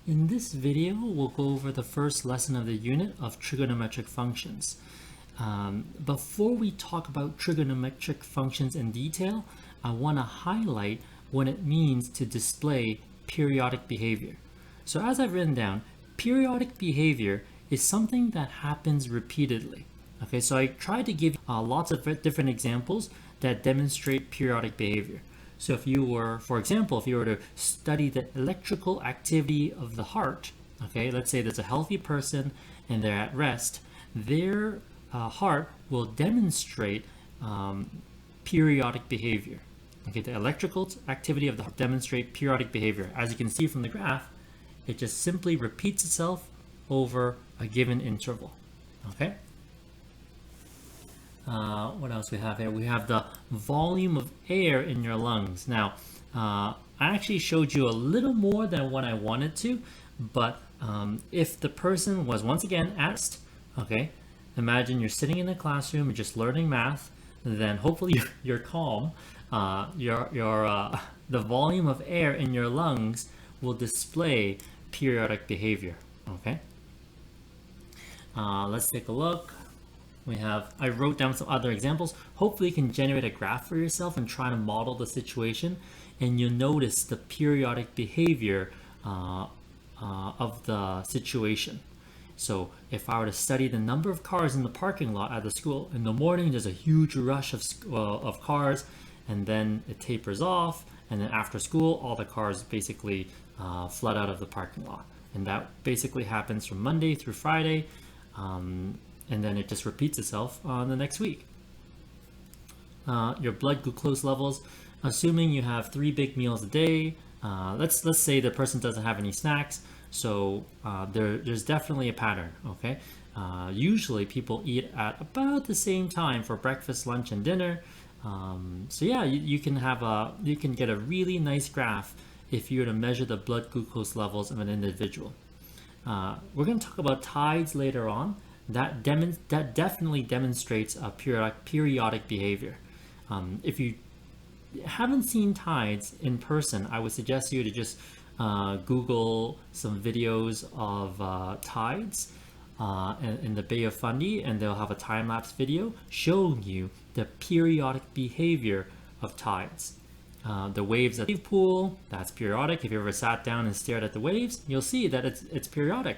In this video, we'll go over the first lesson of the unit of trigonometric functions. Before we talk about trigonometric functions in detail, I want to highlight what it means to display periodic behavior. So as I've written down, periodic behavior is something that happens repeatedly. Okay, so I tried to give lots of different examples that demonstrate periodic behavior. So if you were, for example, if you were to study the electrical activity of the heart, okay, let's say there's a healthy person and they're at rest, their heart will demonstrate periodic behavior. Okay, the electrical activity of the heart demonstrate periodic behavior. As you can see from the graph, it just simply repeats itself over a given interval. Okay. What else we have here? We have the volume of air in your lungs. Now, I actually showed you a little more than what I wanted to, but if the person was once again at rest, okay, imagine you're sitting in a classroom and just learning math, then hopefully you're calm. The volume of air in your lungs will display periodic behavior. Okay. Let's take a look. I wrote down some other examples. Hopefully you can generate a graph for yourself and try to model the situation, and you'll notice the periodic behavior of the situation. So if I were to study the number of cars in the parking lot at the school, in the morning there's a huge rush of cars, and then it tapers off, and then after school all the cars basically flood out of the parking lot. And that basically happens from Monday through Friday. And then it just repeats itself on the next week. Your blood glucose levels, assuming you have 3 big meals a day, let's say the person doesn't have any snacks, so there's definitely a pattern. Okay, usually people eat at about the same time for breakfast, lunch, and dinner. So yeah, you can get a really nice graph if you were to measure the blood glucose levels of an individual. We're going to talk about tides later on. That definitely demonstrates a periodic behavior. If you haven't seen tides in person, I would suggest you to just Google some videos of tides in the Bay of Fundy, and they'll have a time-lapse video showing you the periodic behavior of tides. The waves at the wave pool, that's periodic. If you ever sat down and stared at the waves, you'll see that it's periodic.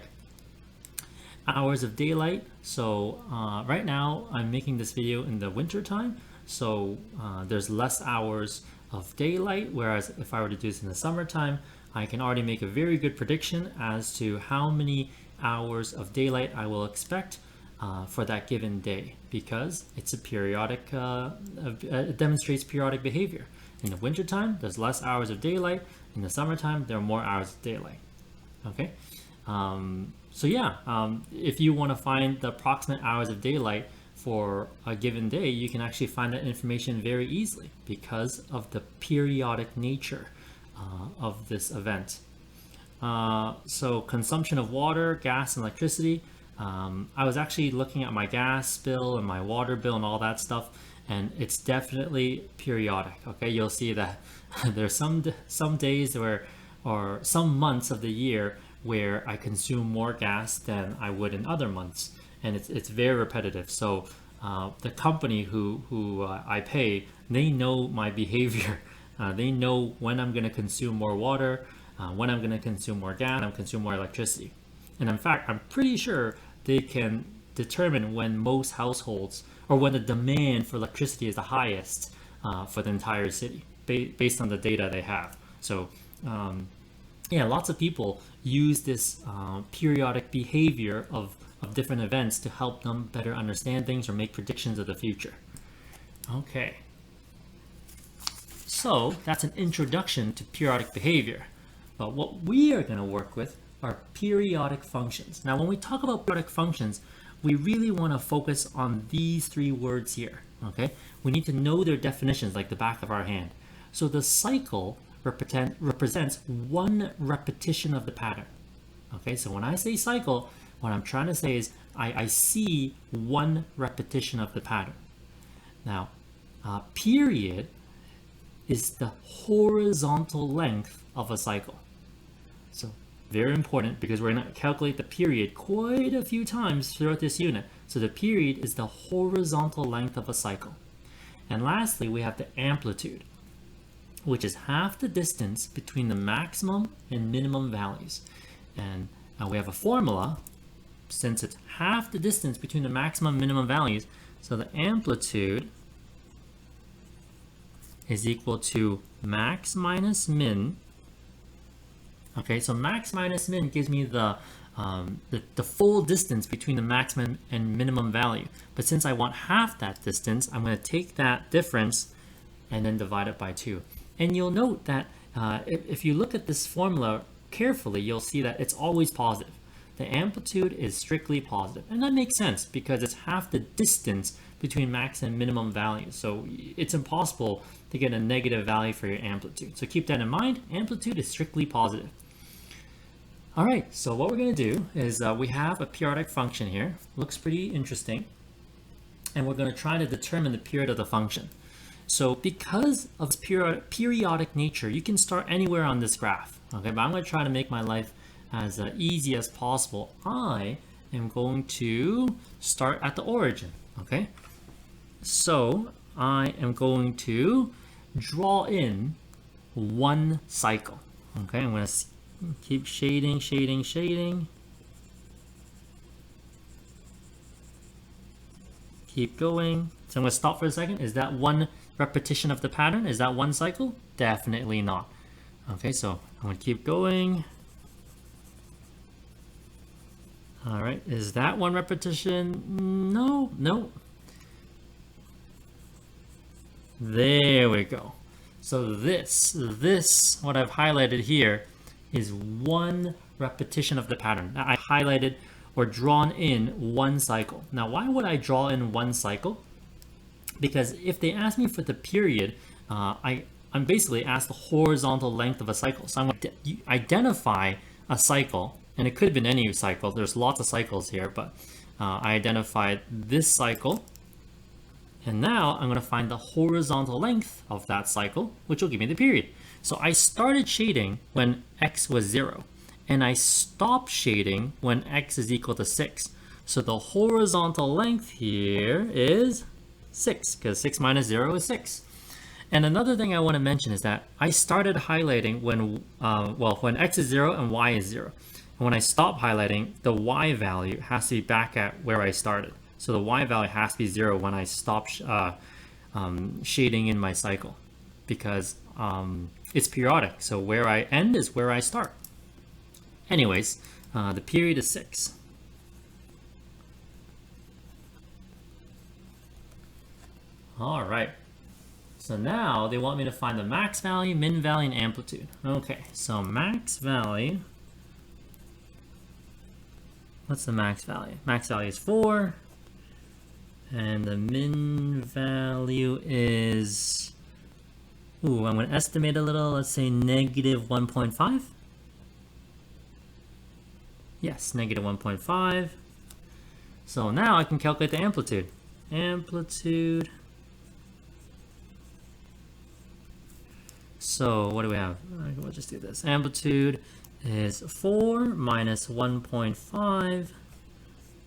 Hours of daylight. So right now I'm making this video in the winter time, so there's less hours of daylight, whereas if I were to do this in the summertime, I can already make a very good prediction as to how many hours of daylight I will expect for that given day, because it's a periodic, it demonstrates periodic behavior. In the wintertime, there's less hours of daylight. In the summertime, there are more hours of daylight. Okay. So yeah, if you want to find the approximate hours of daylight for a given day, you can actually find that information very easily because of the periodic nature of this event. So consumption of water, gas, and electricity. I was actually looking at my gas bill and my water bill and all that stuff, and it's definitely periodic. Okay, you'll see that there's some days or some months of the year where I consume more gas than I would in other months, and it's very repetitive. So the company who I pay, they know my behavior. They know when I'm going to consume more water, when I'm going to consume more gas, when I'm consume more electricity. And in fact, I'm pretty sure they can determine when most households, or when the demand for electricity is the highest for the entire city, based on the data they have. So yeah, lots of people use this periodic behavior of different events to help them better understand things or make predictions of the future. Okay, so that's an introduction to periodic behavior. But what we are going to work with are periodic functions. Now, when we talk about periodic functions, we really want to focus on these 3 words here. Okay, we need to know their definitions like the back of our hand. So the cycle represents one repetition of the pattern. Okay, so when I say cycle, what I'm trying to say is I see one repetition of the pattern. Now, period is the horizontal length of a cycle. So Very important because we're going to calculate the period quite a few times throughout this unit. So the period is the horizontal length of a cycle. And lastly, we have the amplitude, which is half the distance between the maximum and minimum values. And we have a formula, since it's half the distance between the maximum and minimum values, so the amplitude is equal to max minus min. Okay, so max minus min gives me the full distance between the maximum and minimum value. But since I want half that distance, I'm going to take that difference and then divide it by 2. And you'll note that if you look at this formula carefully, you'll see that it's always positive. The amplitude is strictly positive. And that makes sense because it's half the distance between max and minimum values. So it's impossible to get a negative value for your amplitude. So keep that in mind. Amplitude is strictly positive. All right, so what we're going to do is we have a periodic function here. Looks pretty interesting. And we're going to try to determine the period of the function. So because of its periodic nature, you can start anywhere on this graph. Okay, but I'm going to try to make my life as easy as possible. I am going to start at the origin. Okay, so I am going to draw in one cycle. Okay, I'm going to keep shading. Keep going. So I'm going to stop for a second. Is that one repetition of the pattern? Is that one cycle? Definitely not. Okay, so I'm going to keep going. All right, is that one repetition? No. There we go. So this, what I've highlighted here, is one repetition of the pattern. Now, I highlighted or drawn in one cycle. Now, why would I draw in one cycle? Because if they ask me for the period, I'm basically asked the horizontal length of a cycle. So I'm going to identify a cycle, and it could have been any cycle. There's lots of cycles here, but I identified this cycle. And now I'm going to find the horizontal length of that cycle, which will give me the period. So I started shading when x was 0, and I stopped shading when x is equal to 6. So the horizontal length here is 6, because 6 minus 0 is 6. And another thing I want to mention is that I started highlighting when x is 0 and y is 0. And when I stop highlighting, the y value has to be back at where I started. So the y value has to be 0 when I stop shading in my cycle, because it's periodic. So where I end is where I start. Anyways, the period is 6. All right. So now they want me to find the max value, min value, and amplitude. Okay, so max value. What's the max value? Max value is 4. And the min value is, I'm going to estimate a little. Let's say negative 1.5. Yes, negative 1.5. So now I can calculate the amplitude. Amplitude. So what do we have? We'll just do this. Amplitude is 4 minus 1.5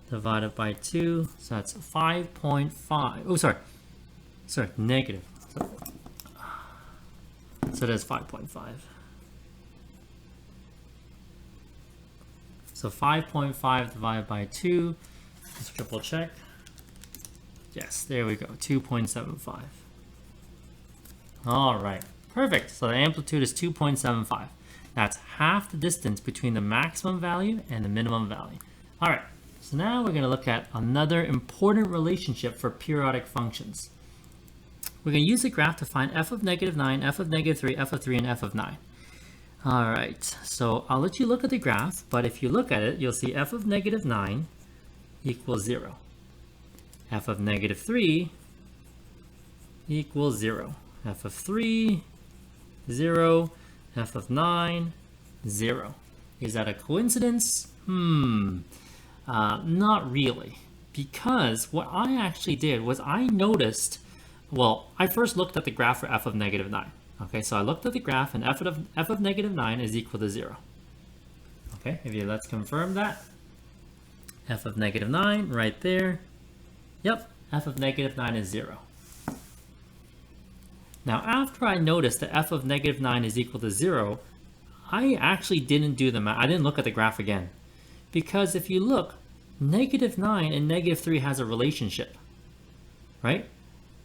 divided by 2. So that's 5.5. Oh, sorry, negative. So that's 5.5. So 5.5 divided by 2. Let's triple check. Yes, there we go, 2.75. All right, perfect. So the amplitude is 2.75. That's half the distance between the maximum value and the minimum value. All right, so now we're going to look at another important relationship for periodic functions. We're going to use the graph to find f of negative 9, f of negative 3, f of 3, and f of 9. All right, so I'll let you look at the graph, but if you look at it, you'll see f of negative 9 equals 0. F of negative 3 equals 0. F of 3, 0. F of 9, 0. Is that a coincidence? Not really. Because what I actually did was I noticed, I first looked at the graph for f of negative 9. Okay, so I looked at the graph and f of negative 9 is equal to 0. Okay, let's confirm that. F of negative 9 right there. Yep, f of negative 9 is 0. Now after I noticed that f of negative 9 is equal to 0, I actually didn't do the math. I didn't look at the graph again. Because if you look, negative 9 and negative 3 has a relationship, right?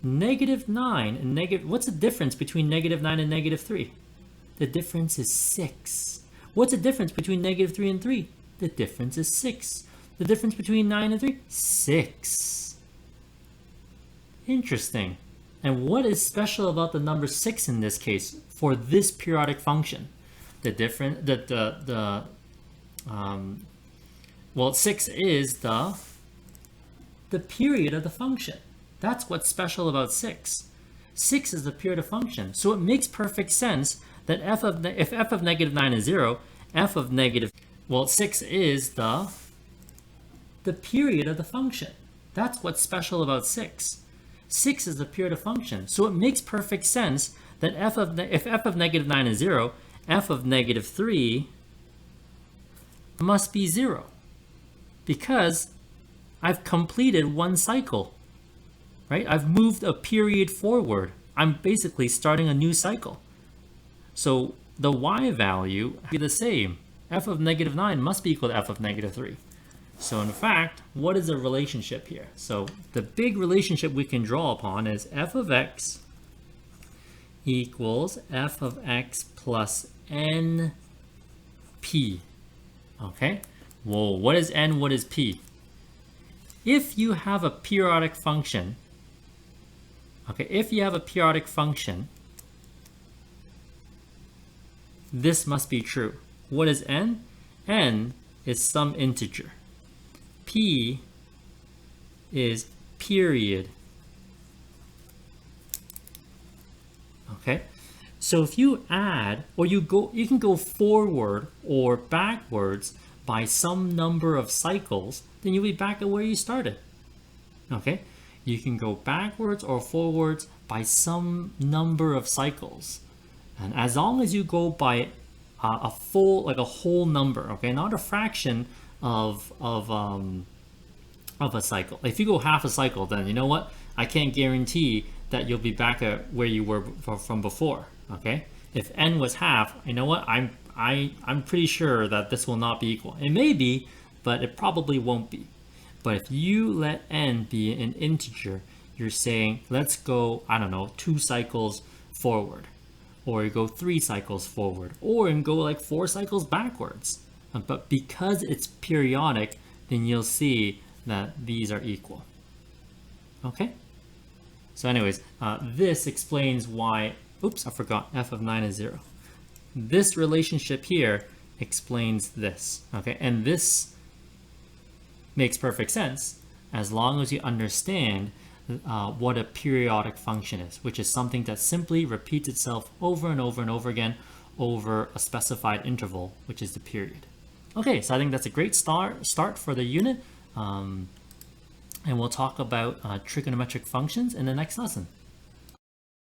Negative 9 and negative, what's the difference between negative 9 and negative 3? The difference is 6. What's the difference between negative 3 and 3? The difference is 6. The difference between 9 and 3? 6. Interesting. And what is special about the number 6 in this case for this periodic function? Well, 6 is the period of the function. That's what's special about 6. 6 is the period of function. So it makes perfect sense that if f of negative 9 is 0, f of negative, well, 6 is the period of the function. That's what's special about 6. 6 is the period of function. So it makes perfect sense that if f of negative 9 is 0, f of negative 3 must be 0. Because I've completed one cycle, right? I've moved a period forward. I'm basically starting a new cycle. So the y value will be the same. F of negative 9 must be equal to f of negative 3. So in fact, what is the relationship here? So the big relationship we can draw upon is f of x equals f of x plus np. Okay? Whoa, what is n? What is p? If you have a periodic function, this must be true. What is n? N is some integer. P is period. Okay? So if you add, or you can go forward or backwards by some number of cycles, then you'll be back at where you started. Okay? You can go backwards or forwards by some number of cycles. And as long as you go by a whole number, okay, not a fraction of a cycle. If you go half a cycle, then you know what? I can't guarantee that you'll be back at where you were from before. Okay? If n was half, you know what? I'm pretty sure that this will not be equal. It may be, but it probably won't be. But if you let n be an integer, you're saying, let's go, I don't know, 2 cycles forward, or you go 3 cycles forward, or you go like 4 cycles backwards. But because it's periodic, then you'll see that these are equal. Okay? So anyways, this explains why, oops, I forgot, f of 9 is 0. This relationship here explains this, okay? And this makes perfect sense as long as you understand what a periodic function is, which is something that simply repeats itself over and over and over again over a specified interval, which is the period. Okay, so I think that's a great start for the unit. And we'll talk about trigonometric functions in the next lesson.